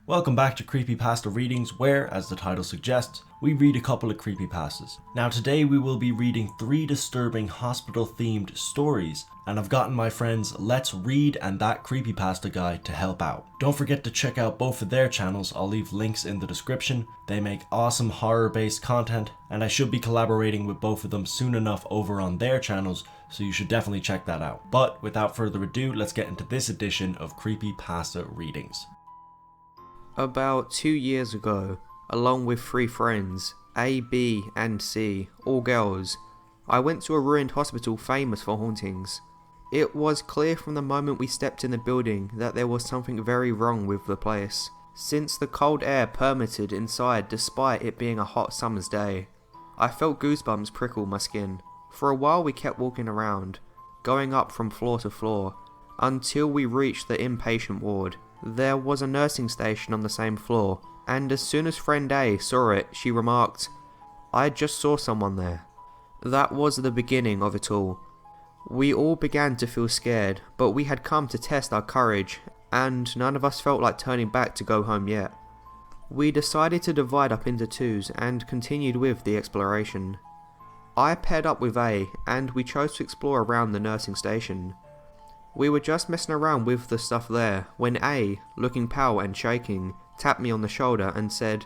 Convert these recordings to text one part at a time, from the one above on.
Welcome back to Creepypasta Readings where, as the title suggests, we read a couple of creepypastas. Now today we will be reading 3 disturbing hospital-themed stories, and I've gotten my friends Let's Read and That Creepypasta Guy to help out. Don't forget to check out both of their channels, I'll leave links in the description. They make awesome horror-based content, and I should be collaborating with both of them soon enough over on their channels, so you should definitely check that out. But without further ado, let's get into this edition of Creepypasta Readings. About 2 years ago, along with 3 friends, A, B and C, all girls, I went to a ruined hospital famous for hauntings. It was clear from the moment we stepped in the building that there was something very wrong with the place, since the cold air permeated inside despite it being a hot summer's day. I felt goosebumps prickle my skin. For a while we kept walking around, going up from floor to floor, until we reached the inpatient ward. There was a nursing station on the same floor, and as soon as friend A saw it, she remarked, "I just saw someone there." That was the beginning of it all. We all began to feel scared, but we had come to test our courage, and none of us felt like turning back to go home yet. We decided to divide up into twos and continued with the exploration. I paired up with A, and we chose to explore around the nursing station. We were just messing around with the stuff there when A, looking pale and shaking, tapped me on the shoulder and said,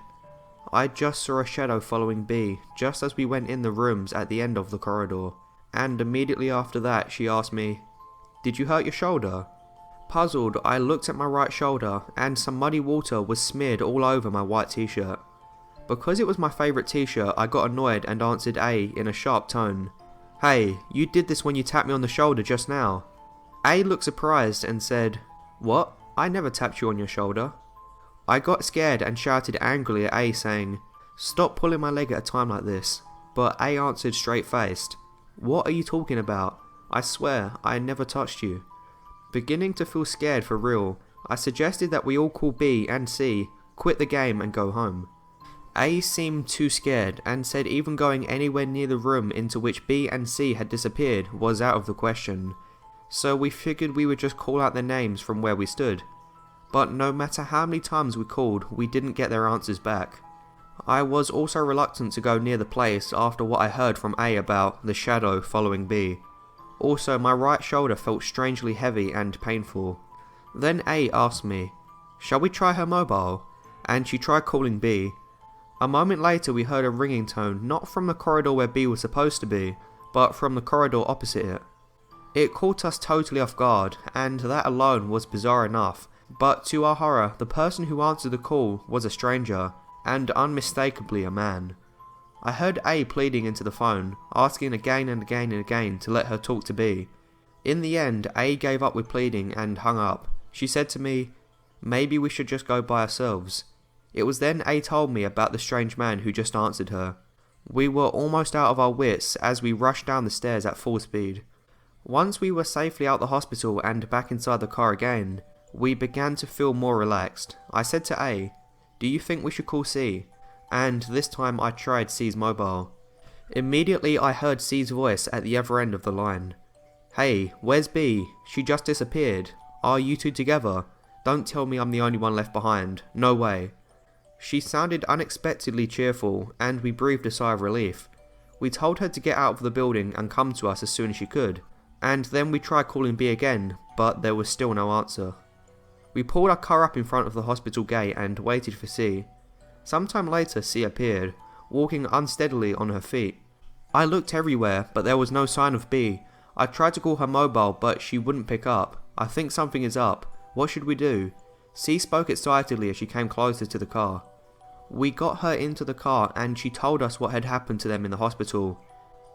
"I just saw a shadow following B just as we went in the rooms at the end of the corridor." And immediately after that she asked me, "Did you hurt your shoulder?" Puzzled, I looked at my right shoulder and some muddy water was smeared all over my white t-shirt. Because it was my favourite t-shirt, I got annoyed and answered A in a sharp tone, "Hey, you did this when you tapped me on the shoulder just now." A looked surprised and said, "What? I never tapped you on your shoulder." I got scared and shouted angrily at A saying, "Stop pulling my leg at a time like this." But A answered straight-faced, "What are you talking about? I swear I never touched you." Beginning to feel scared for real, I suggested that we all call B and C, quit the game and go home. A seemed too scared and said even going anywhere near the room into which B and C had disappeared was out of the question. So we figured we would just call out their names from where we stood. But no matter how many times we called, we didn't get their answers back. I was also reluctant to go near the place after what I heard from A about the shadow following B. Also, my right shoulder felt strangely heavy and painful. Then A asked me, "Shall we try her mobile?" And she tried calling B. A moment later we heard a ringing tone not from the corridor where B was supposed to be, but from the corridor opposite it. It caught us totally off guard, and that alone was bizarre enough, but to our horror, the person who answered the call was a stranger, and unmistakably a man. I heard A pleading into the phone, asking again and again and again to let her talk to B. In the end, A gave up with pleading and hung up. She said to me, "Maybe we should just go by ourselves." It was then A told me about the strange man who just answered her. We were almost out of our wits as we rushed down the stairs at full speed. Once we were safely out the hospital and back inside the car again, we began to feel more relaxed. I said to A, "Do you think we should call C?" And this time I tried C's mobile. Immediately I heard C's voice at the other end of the line. "Hey, where's B? She just disappeared. Are you two together? Don't tell me I'm the only one left behind. No way." She sounded unexpectedly cheerful, and we breathed a sigh of relief. We told her to get out of the building and come to us as soon as she could. And then we tried calling B again, but there was still no answer. We pulled our car up in front of the hospital gate and waited for C. Sometime later C appeared, walking unsteadily on her feet. I looked everywhere, but there was no sign of B. I tried to call her mobile, but she wouldn't pick up. "I think something is up. What should we do?" C spoke excitedly as she came closer to the car. We got her into the car and she told us what had happened to them in the hospital.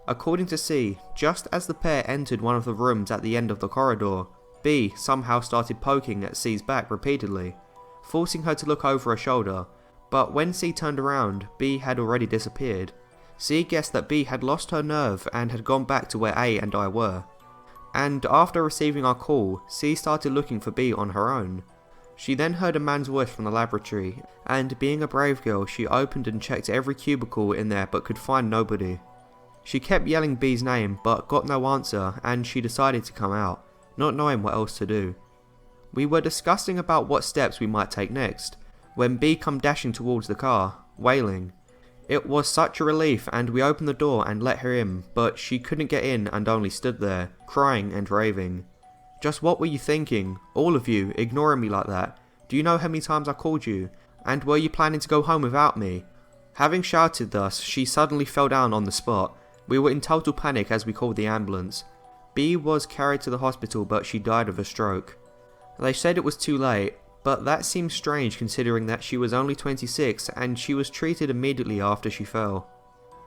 According to C, just as the pair entered one of the rooms at the end of the corridor, B somehow started poking at C's back repeatedly, forcing her to look over her shoulder, but when C turned around, B had already disappeared. C guessed that B had lost her nerve and had gone back to where A and I were. And after receiving our call, C started looking for B on her own. She then heard a man's voice from the laboratory, and being a brave girl, she opened and checked every cubicle in there but could find nobody. She kept yelling B's name but got no answer, and she decided to come out, not knowing what else to do. We were discussing about what steps we might take next, when B come dashing towards the car, wailing. It was such a relief, and we opened the door and let her in, but she couldn't get in and only stood there, crying and raving. Just what were you thinking? All of you, ignoring me like that? Do you know how many times I called you? And were you planning to go home without me? Having shouted thus, she suddenly fell down on the spot. We were in total panic as we called the ambulance. B was carried to the hospital, but she died of a stroke. They said it was too late, but that seems strange considering that she was only 26 and she was treated immediately after she fell.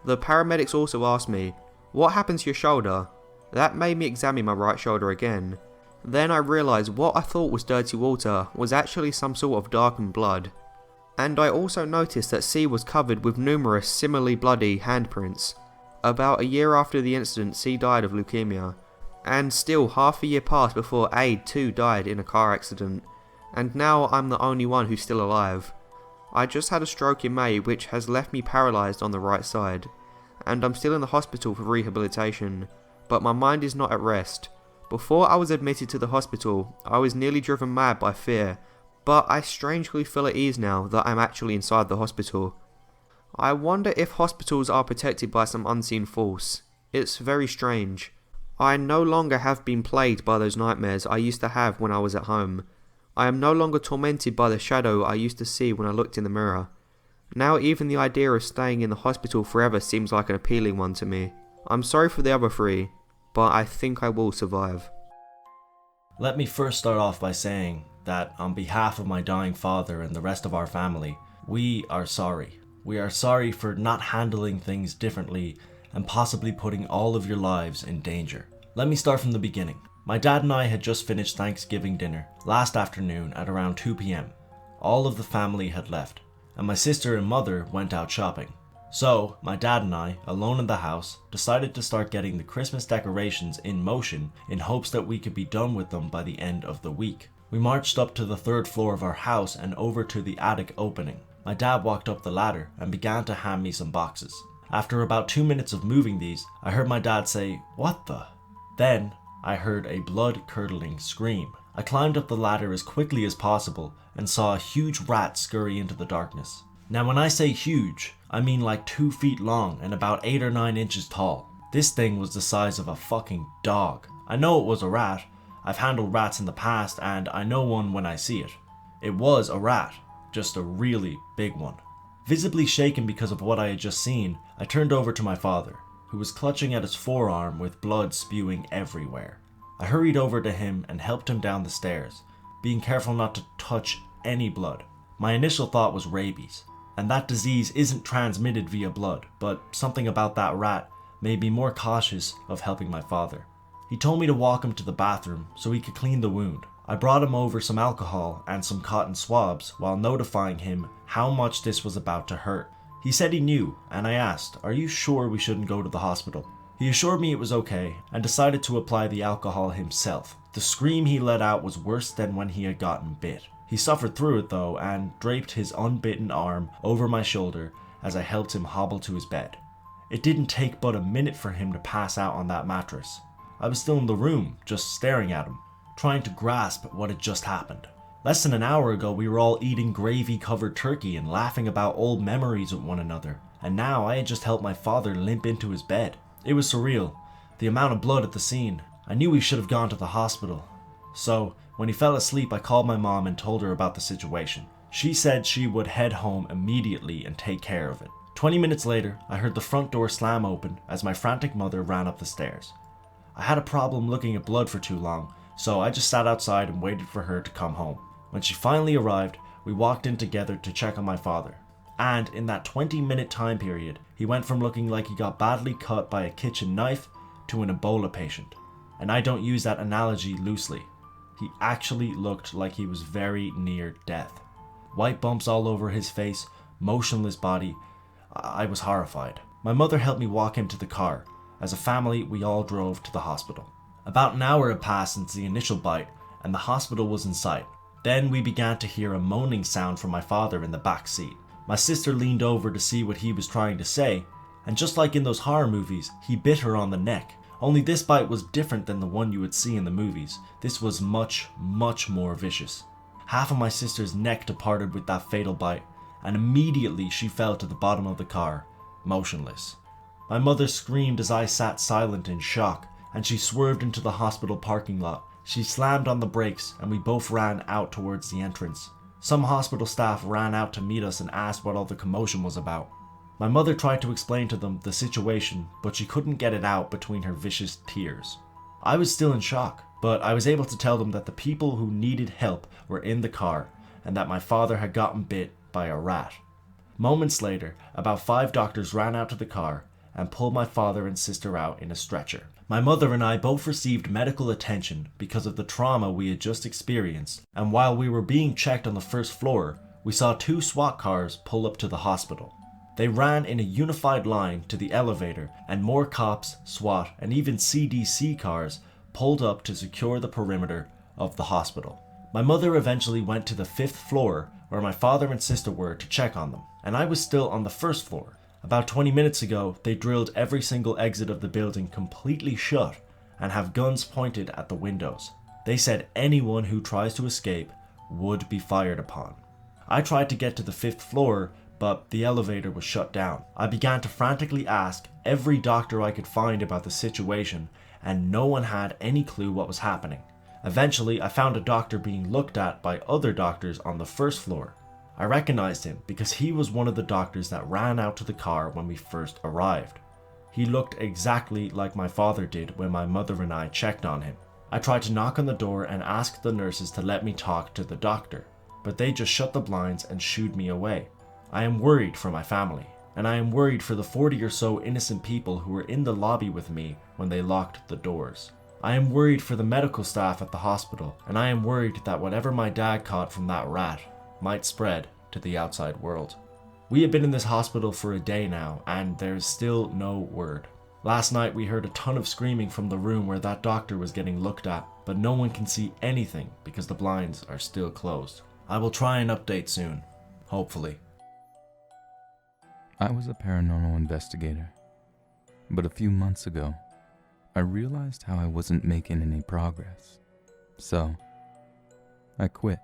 The paramedics also asked me, "What happened to your shoulder?" That made me examine my right shoulder again. Then I realised what I thought was dirty water was actually some sort of darkened blood. And I also noticed that C was covered with numerous similarly bloody handprints. About a year after the incident, C died of leukemia. And still half a year passed before A too died in a car accident. And now I'm the only one who's still alive. I just had a stroke in May which has left me paralysed on the right side. And I'm still in the hospital for rehabilitation. But my mind is not at rest. Before I was admitted to the hospital, I was nearly driven mad by fear. But I strangely feel at ease now that I'm actually inside the hospital. I wonder if hospitals are protected by some unseen force. It's very strange. I no longer have been plagued by those nightmares I used to have when I was at home. I am no longer tormented by the shadow I used to see when I looked in the mirror. Now even the idea of staying in the hospital forever seems like an appealing one to me. I'm sorry for the other three, but I think I will survive. Let me first start off by saying that on behalf of my dying father and the rest of our family, we are sorry. We are sorry for not handling things differently and possibly putting all of your lives in danger. Let me start from the beginning. My dad and I had just finished Thanksgiving dinner last afternoon at around 2 p.m. All of the family had left, and my sister and mother went out shopping. So, my dad and I, alone in the house, decided to start getting the Christmas decorations in motion in hopes that we could be done with them by the end of the week. We marched up to the third floor of our house and over to the attic opening. My dad walked up the ladder and began to hand me some boxes. After about 2 minutes of moving these, I heard my dad say, "What the?" Then, I heard a blood-curdling scream. I climbed up the ladder as quickly as possible and saw a huge rat scurry into the darkness. Now when I say huge, I mean like 2 feet long and about 8 or 9 inches tall. This thing was the size of a fucking dog. I know it was a rat. I've handled rats in the past and I know one when I see it. It was a rat, just a really big one. Visibly shaken because of what I had just seen, I turned over to my father, who was clutching at his forearm with blood spewing everywhere. I hurried over to him and helped him down the stairs, being careful not to touch any blood. My initial thought was rabies, and that disease isn't transmitted via blood, but something about that rat made me more cautious of helping my father. He told me to walk him to the bathroom so he could clean the wound. I brought him over some alcohol and some cotton swabs while notifying him how much this was about to hurt. He said he knew, and I asked, "Are you sure we shouldn't go to the hospital?" He assured me it was okay and decided to apply the alcohol himself. The scream he let out was worse than when he had gotten bit. He suffered through it though and draped his unbitten arm over my shoulder as I helped him hobble to his bed. It didn't take but a minute for him to pass out on that mattress. I was still in the room, just staring at him, trying to grasp what had just happened. Less than an hour ago we were all eating gravy-covered turkey and laughing about old memories with one another, and now I had just helped my father limp into his bed. It was surreal, the amount of blood at the scene. I knew we should have gone to the hospital. So, when he fell asleep I called my mom and told her about the situation. She said she would head home immediately and take care of it. 20 minutes later, I heard the front door slam open as my frantic mother ran up the stairs. I had a problem looking at blood for too long, so I just sat outside and waited for her to come home. When she finally arrived, we walked in together to check on my father. And in that 20-minute time period, he went from looking like he got badly cut by a kitchen knife to an Ebola patient. And I don't use that analogy loosely. He actually looked like he was very near death. White bumps all over his face, motionless body. I was horrified. My mother helped me walk him to the car. As a family, we all drove to the hospital. About an hour had passed since the initial bite, and the hospital was in sight. Then we began to hear a moaning sound from my father in the back seat. My sister leaned over to see what he was trying to say, and just like in those horror movies, he bit her on the neck. Only this bite was different than the one you would see in the movies. This was much, much more vicious. Half of my sister's neck departed with that fatal bite, and immediately she fell to the bottom of the car, motionless. My mother screamed as I sat silent in shock, and she swerved into the hospital parking lot. She slammed on the brakes, and we both ran out towards the entrance. Some hospital staff ran out to meet us and asked what all the commotion was about. My mother tried to explain to them the situation, but she couldn't get it out between her vicious tears. I was still in shock, but I was able to tell them that the people who needed help were in the car, and that my father had gotten bit by a rat. Moments later, about 5 doctors ran out to the car and pulled my father and sister out in a stretcher. My mother and I both received medical attention because of the trauma we had just experienced, and while we were being checked on the first floor, we saw 2 SWAT cars pull up to the hospital. They ran in a unified line to the elevator, and more cops, SWAT, and even CDC cars pulled up to secure the perimeter of the hospital. My mother eventually went to the 5th floor where my father and sister were to check on them, and I was still on the 1st floor. About 20 minutes ago, they drilled every single exit of the building completely shut and have guns pointed at the windows. They said anyone who tries to escape would be fired upon. I tried to get to the 5th floor, but the elevator was shut down. I began to frantically ask every doctor I could find about the situation, and no one had any clue what was happening. Eventually, I found a doctor being looked at by other doctors on the 1st floor. I recognized him because he was one of the doctors that ran out to the car when we first arrived. He looked exactly like my father did when my mother and I checked on him. I tried to knock on the door and ask the nurses to let me talk to the doctor, but they just shut the blinds and shooed me away. I am worried for my family, and I am worried for the 40 or so innocent people who were in the lobby with me when they locked the doors. I am worried for the medical staff at the hospital, and I am worried that whatever my dad caught from that rat might spread to the outside world. We have been in this hospital for a day now, and there's still no word. Last night we heard a ton of screaming from the room where that doctor was getting looked at, but no one can see anything because the blinds are still closed. I will try and update soon, hopefully. I was a paranormal investigator, but a few months ago, I realized how I wasn't making any progress. So, I quit.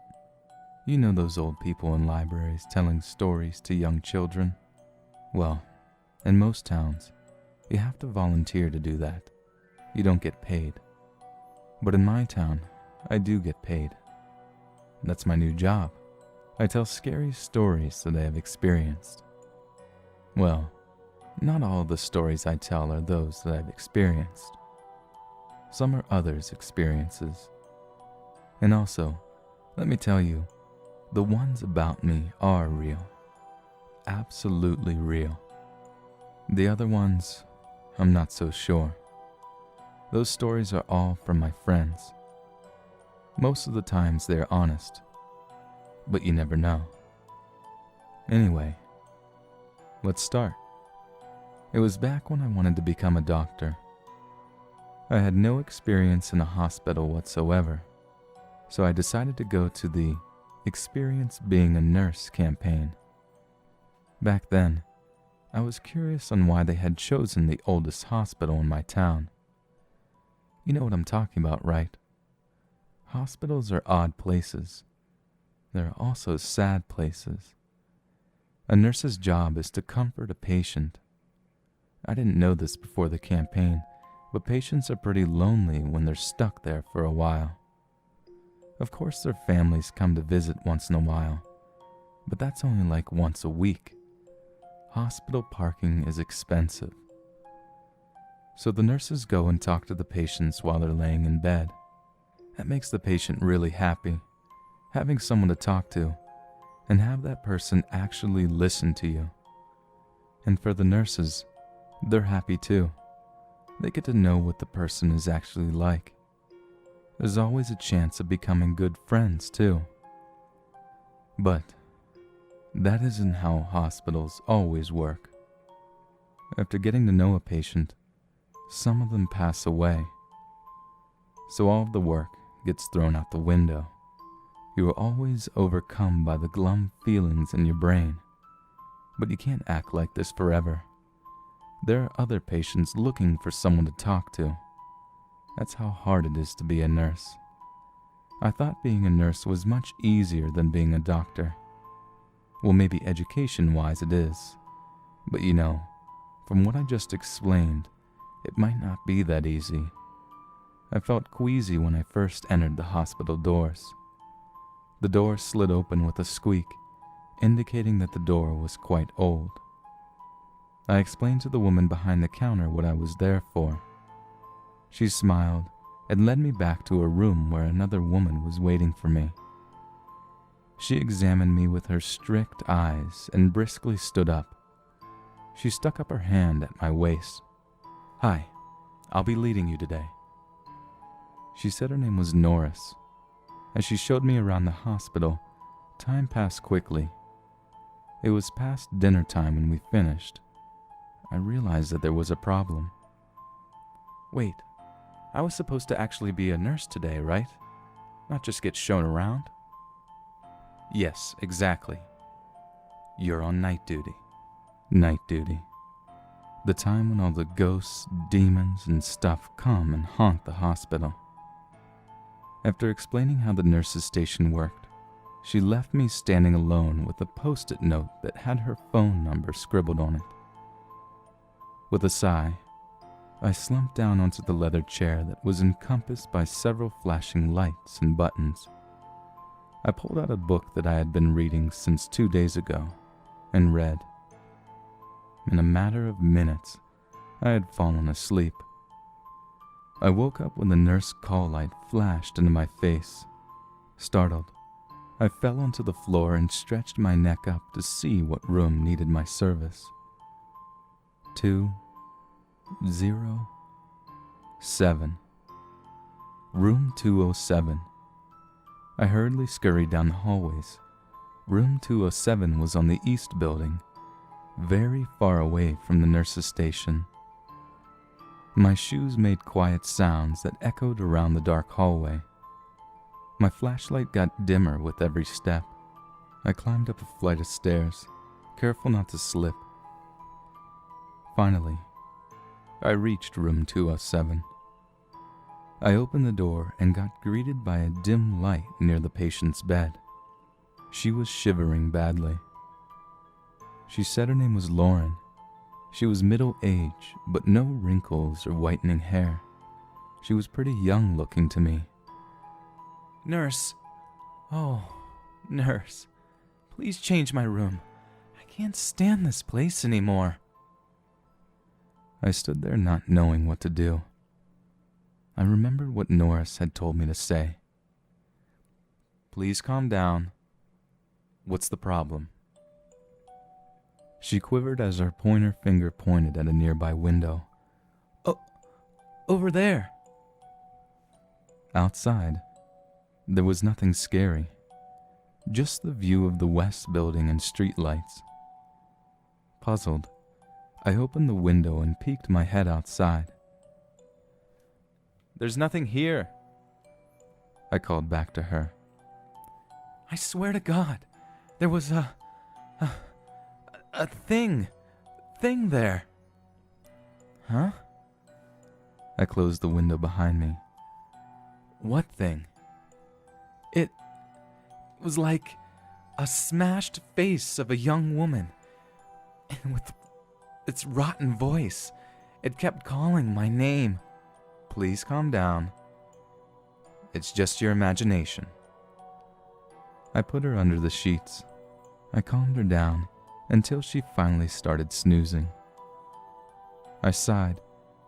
You know those old people in libraries telling stories to young children? Well, in most towns, you have to volunteer to do that. You don't get paid. But in my town, I do get paid. That's my new job. I tell scary stories that I have experienced. Well, not all the stories I tell are those that I've experienced. Some are others' experiences. And also, let me tell you, the ones about me are real. Absolutely real. The other ones, I'm not so sure. Those stories are all from my friends. Most of the times they're honest, but you never know. Anyway, let's start. It was back when I wanted to become a doctor. I had no experience in a hospital whatsoever, so I decided to go to the Experience Being a Nurse campaign. Back then, I was curious on why they had chosen the oldest hospital in my town. You know what I'm talking about, right? Hospitals are odd places. They're also sad places. A nurse's job is to comfort a patient. I didn't know this before the campaign, but patients are pretty lonely when they're stuck there for a while. Of course, their families come to visit once in a while, but that's only like once a week. Hospital parking is expensive. So the nurses go and talk to the patients while they're laying in bed. That makes the patient really happy, having someone to talk to, and have that person actually listen to you. And for the nurses, they're happy too. They get to know what the person is actually like. There's always a chance of becoming good friends too. But that isn't how hospitals always work. After getting to know a patient, some of them pass away. So all of the work gets thrown out the window. You are always overcome by the glum feelings in your brain. But you can't act like this forever. There are other patients looking for someone to talk to. That's how hard it is to be a nurse. I thought being a nurse was much easier than being a doctor. Well, maybe education-wise it is. But you know, from what I just explained, it might not be that easy. I felt queasy when I first entered the hospital doors. The door slid open with a squeak, indicating that the door was quite old. I explained to the woman behind the counter what I was there for. She smiled and led me back to a room where another woman was waiting for me. She examined me with her strict eyes and briskly stood up. She stuck up her hand at my waist. "Hi, I'll be leading you today." She said her name was Norris. As she showed me around the hospital, time passed quickly. It was past dinner time when we finished. I realized that there was a problem. "Wait, I was supposed to actually be a nurse today, right? Not just get shown around?" "Yes, exactly. You're on night duty." Night duty. The time when all the ghosts, demons, and stuff come and haunt the hospital. After explaining how the nurse's station worked, she left me standing alone with a post-it note that had her phone number scribbled on it. With a sigh, I slumped down onto the leather chair that was encompassed by several flashing lights and buttons. I pulled out a book that I had been reading since 2 days ago and read. In a matter of minutes, I had fallen asleep. I woke up when the nurse call light flashed into my face. Startled, I fell onto the floor and stretched my neck up to see what room needed my service. 207. Room 207. I hurriedly scurried down the hallways. Room 207 was on the east building, very far away from the nurse's station. My shoes made quiet sounds that echoed around the dark hallway. My flashlight got dimmer with every step. I climbed up a flight of stairs, careful not to slip. Finally, I reached room 207. I opened the door and got greeted by a dim light near the patient's bed. She was shivering badly. She said her name was Lauren. She was middle-aged, but no wrinkles or whitening hair. She was pretty young looking to me. "Nurse. Oh, nurse. Please change my room. I can't stand this place anymore." I stood there not knowing what to do. I remembered what Norris had told me to say. "Please calm down. What's the problem?" She quivered as her pointer finger pointed at a nearby window. "Oh, over there." Outside, there was nothing scary, just the view of the west building and streetlights. Puzzled, I opened the window and peeked my head outside. "There's nothing here," I called back to her. "I swear to God, there was a thing there." "Huh?" I closed the window behind me. "What thing?" It was like a smashed face of a young woman, and with its rotten voice, it kept calling my name. "Please calm down. It's just your imagination." I put her under the sheets. I calmed her down until she finally started snoozing. I sighed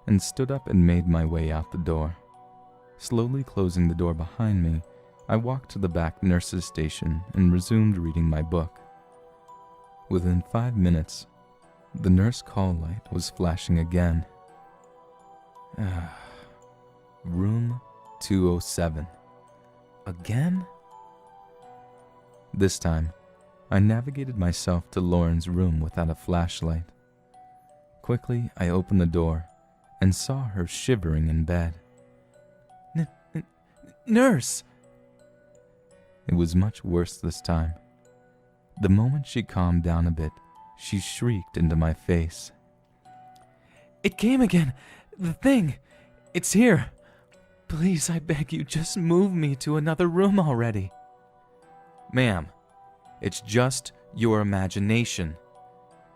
and stood up and made my way out the door. Slowly closing the door behind me, I walked to the back nurse's station and resumed reading my book. Within 5 minutes, the nurse call light was flashing again. Room 207. Again? This time, I navigated myself to Lauren's room without a flashlight. Quickly, I opened the door and saw her shivering in bed. Nurse! It was much worse this time. The moment she calmed down a bit, she shrieked into my face. "It came again! The thing! It's here! Please, I beg you, just move me to another room already. Ma'am, it's just your imagination.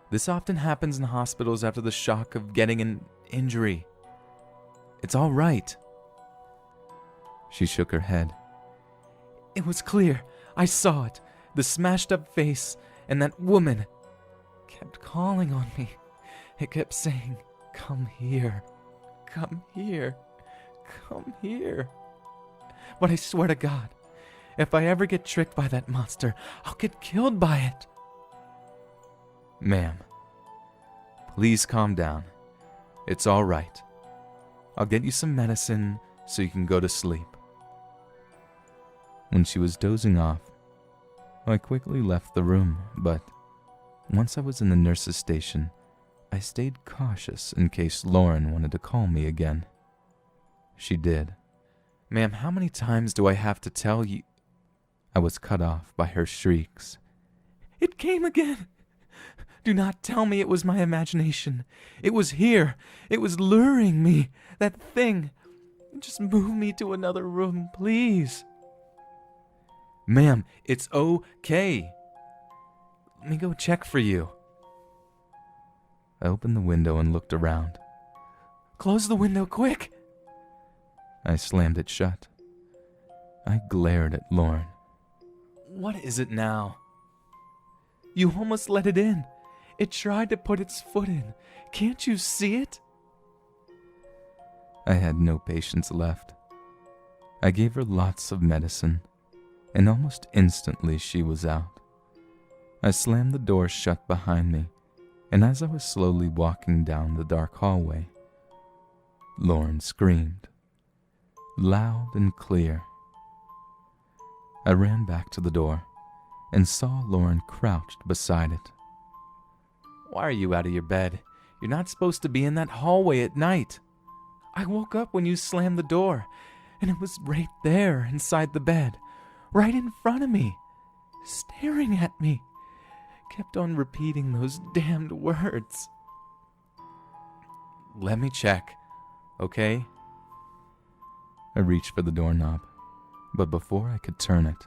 This often happens in hospitals after the shock of getting an injury. It's all right. She shook her head. It was clear. I saw it. The smashed up face, and that woman kept calling on me. It kept saying, "Come here. Come here. Come here." But I swear to God, if I ever get tricked by that monster, I'll get killed by it. Ma'am, please calm down. It's all right. I'll get you some medicine so you can go to sleep. When she was dozing off, I quickly left the room, but once I was in the nurse's station, I stayed cautious in case Lauren wanted to call me again. She did. Ma'am, how many times do I have to tell you? I was cut off by her shrieks. It came again. Do not tell me it was my imagination. It was here. It was luring me. That thing. Just move me to another room, please. Ma'am, it's okay. Let me go check for you. I opened the window and looked around. Close the window, quick! I slammed it shut. I glared at Lauren. What is it now? You almost let it in. It tried to put its foot in. Can't you see it? I had no patience left. I gave her lots of medicine, and almost instantly she was out. I slammed the door shut behind me, and as I was slowly walking down the dark hallway, Lauren screamed, loud and clear. I ran back to the door and saw Lauren crouched beside it. Why are you out of your bed? You're not supposed to be in that hallway at night. I woke up when you slammed the door, and it was right there inside the bed, right in front of me, staring at me. Kept on repeating those damned words. Let me check, okay? I reached for the doorknob, but before I could turn it,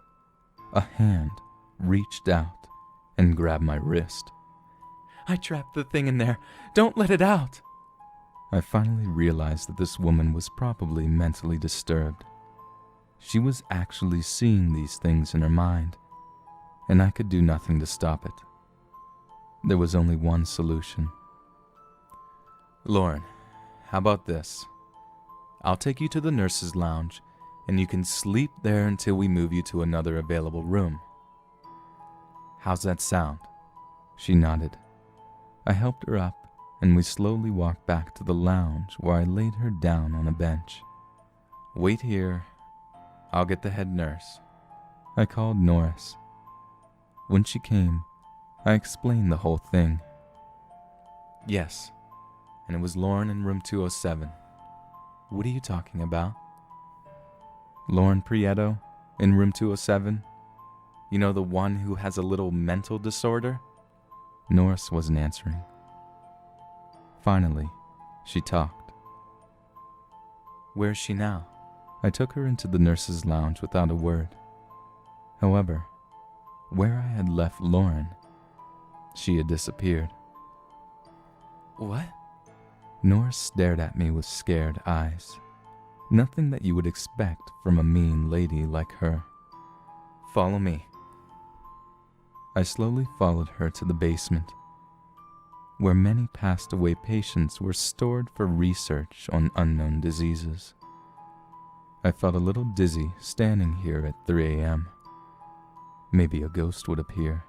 a hand reached out and grabbed my wrist. I trapped the thing in there. Don't let it out. I finally realized that this woman was probably mentally disturbed. She was actually seeing these things in her mind, and I could do nothing to stop it. There was only one solution. Lauren, how about this? I'll take you to the nurse's lounge, and you can sleep there until we move you to another available room. How's that sound? She nodded. I helped her up, and we slowly walked back to the lounge where I laid her down on a bench. Wait here. I'll get the head nurse. I called Norris. When she came, I explained the whole thing. Yes, and it was Lauren in room 207. What are you talking about? Lauren Prieto in room 207? You know, the one who has a little mental disorder? Norris wasn't answering. Finally, she talked. Where's she now? I took her into the nurse's lounge without a word. However, where I had left Lauren, she had disappeared. What? Norris stared at me with scared eyes. Nothing that you would expect from a mean lady like her. Follow me. I slowly followed her to the basement, where many passed away patients were stored for research on unknown diseases. I felt a little dizzy standing here at 3 a.m. Maybe a ghost would appear.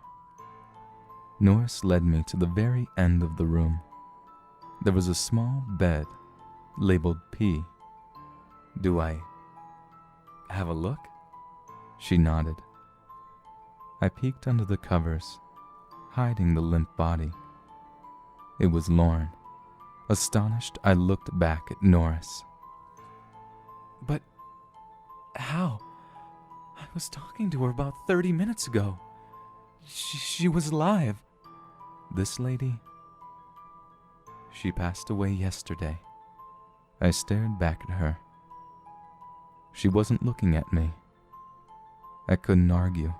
Norris led me to the very end of the room. There was a small bed labeled P. Do I have a look? She nodded. I peeked under the covers, hiding the limp body. It was Lauren. Astonished, I looked back at Norris. But how? I was talking to her about 30 minutes ago. She was alive. This lady? She passed away yesterday. I stared back at her. She wasn't looking at me. I couldn't argue.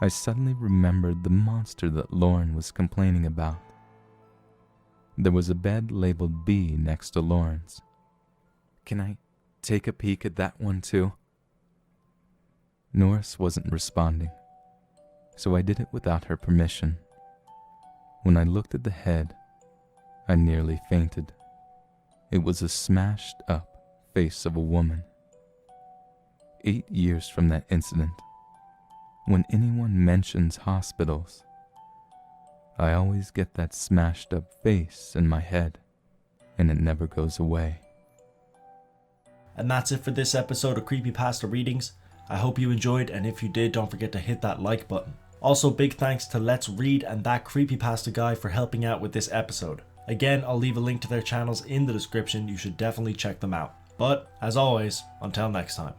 I suddenly remembered the monster that Lauren was complaining about. There was a bed labeled B next to Lauren's. Can I take a peek at that one too? Norris wasn't responding, so I did it without her permission. When I looked at the head, I nearly fainted. It was a smashed up face of a woman. 8 years from that incident, when anyone mentions hospitals, I always get that smashed up face in my head, and it never goes away. And that's it for this episode of Creepypasta Readings. I hope you enjoyed, and if you did, don't forget to hit that like button. Also, big thanks to Let's Read and That Creepypasta Guy for helping out with this episode. Again, I'll leave a link to their channels in the description, you should definitely check them out. But, as always, until next time.